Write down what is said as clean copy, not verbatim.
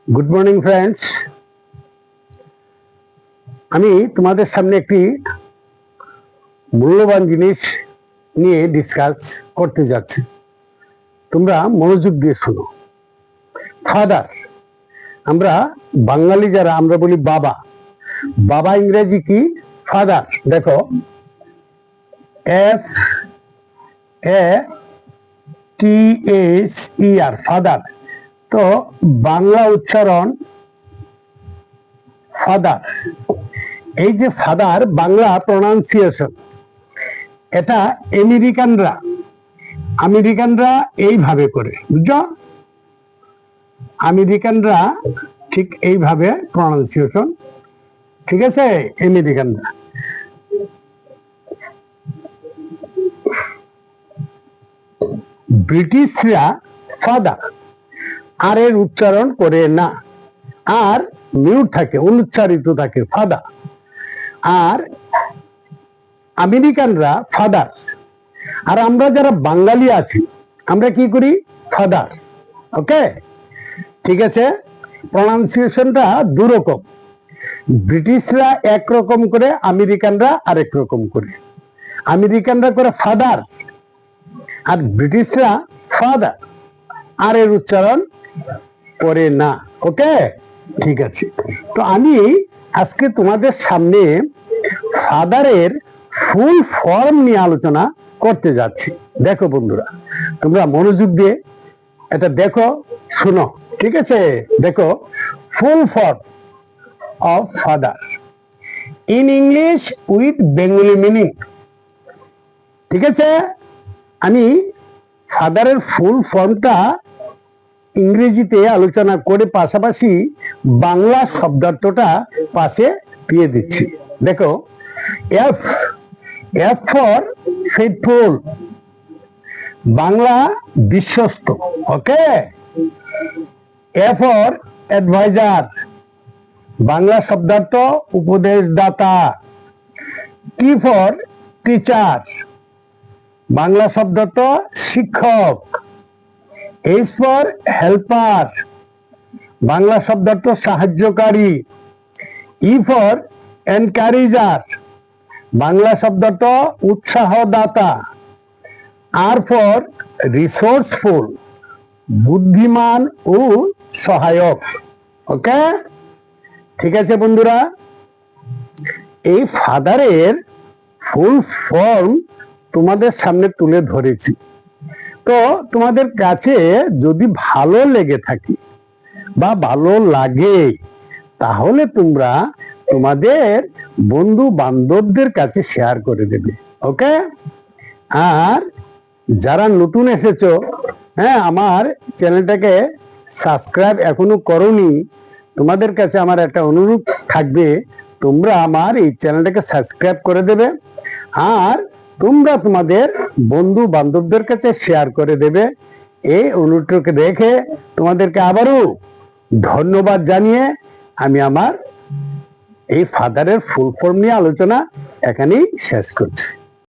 Good morning friends. আমি তোমাদের সামনে একটি মূল্যবান জিনিস নিয়ে ডিসকাস করতে যাচ্ছি, তোমরা মনোযোগ দিয়ে শোনো। ফাদার, আমরা বাঙালি যারা আমরা বলি বাবা। বাবা ইংরেজি কি? ফাদার। দেখো, FATHER, ফাদার। তো বাংলা উচ্চারণ ফাদার। এই যে ফাদার বাংলা প্রনাউন্সিয়েশন, এটা আমেরিকানরা এইভাবে করে, বুঝছো? আমেরিকানরা ঠিক এইভাবে প্রনাউন্সিয়েশন, ঠিক আছে? আমেরিকানরা। ব্রিটিশরা ফাদার আর এর উচ্চারণ করে না, আর মিউট থাকে, অনুচ্চারিত থাকে ফাদার। আর আমেরিকানরা ফাদার। আর আমরা যারা বাঙালি আছি আমরা কি করি? ফাদার। ওকে, ঠিক আছে? প্রনাউন্সিয়েশনটা দুরকম। ব্রিটিশরা একরকম করে, আমেরিকানরা আরেক রকম করে। আমেরিকানরা করে ফাদার আর ব্রিটিশরা ফাদার, আর এর উচ্চারণ করে না। ওকে, ঠিক আছে। তো আমি আজকে তোমাদের সামনে ফাদারের ফুল ফর্ম নিয়ে আলোচনা করতে যাচ্ছি। দেখো বন্ধুরা, তোমরা মনোযোগ দিয়ে এটা দেখো, শুনো, ঠিক আছে? দেখো, full form of father in English with Bengali meaning. ঠিক আছে, আমি ফাদারের ফুল ফর্মটা ইংরেজিতে আলোচনা করে পাশাপাশি বাংলা শব্দার্থটা পাশে দিয়ে দিচ্ছি। দেখো, এফ ফর ফেথফুল, বাংলা বিশ্বস্ত। ওকে। এ ফর অ্যাডভাইজার, বাংলা শব্দার্থ উপদেশদাতা। টি ফর টিচার, বাংলা শব্দার্থ শিক্ষক। এইচ ফর হেল্পার, বাংলা শব্দার্থ সাহায্যকারী। ই ফর এনকারেজার, বাংলা শব্দার্থ উৎসাহদাতা। আর ফর রিসোর্সফুল, বুদ্ধিমান ও সহায়ক। ওকে, ঠিক আছে বন্ধুরা? এই ফাদারের ফুল ফর্ম তোমাদের সামনে তুলে ধরেছি। তো তোমাদের কাছে যদি ভালো লেগে থাকে বা ভালো লাগে, তাহলে তোমরা তোমাদের বন্ধু বান্ধবদের কাছে শেয়ার করে দেবে। ওকে। আর যারা নতুন এসেছো, হ্যাঁ, আমার চ্যানেলটাকে সাবস্ক্রাইব এখনো করোনি, তোমাদের কাছে আমার একটা অনুরোধ থাকবে, তোমরা আমার এই চ্যানেলটাকে সাবস্ক্রাইব করে দেবে। আর তোমরা তোমাদের বন্ধু বান্ধবদের কাছে শেয়ার করে দেবে। এই অনুরোধকে রেখে তোমাদেরকে আবারও ধন্যবাদ জানিয়ে আমি আমার এই ফাদারের ফুল ফর্ম নিয়ে আলোচনা এখানেই শেষ করছি।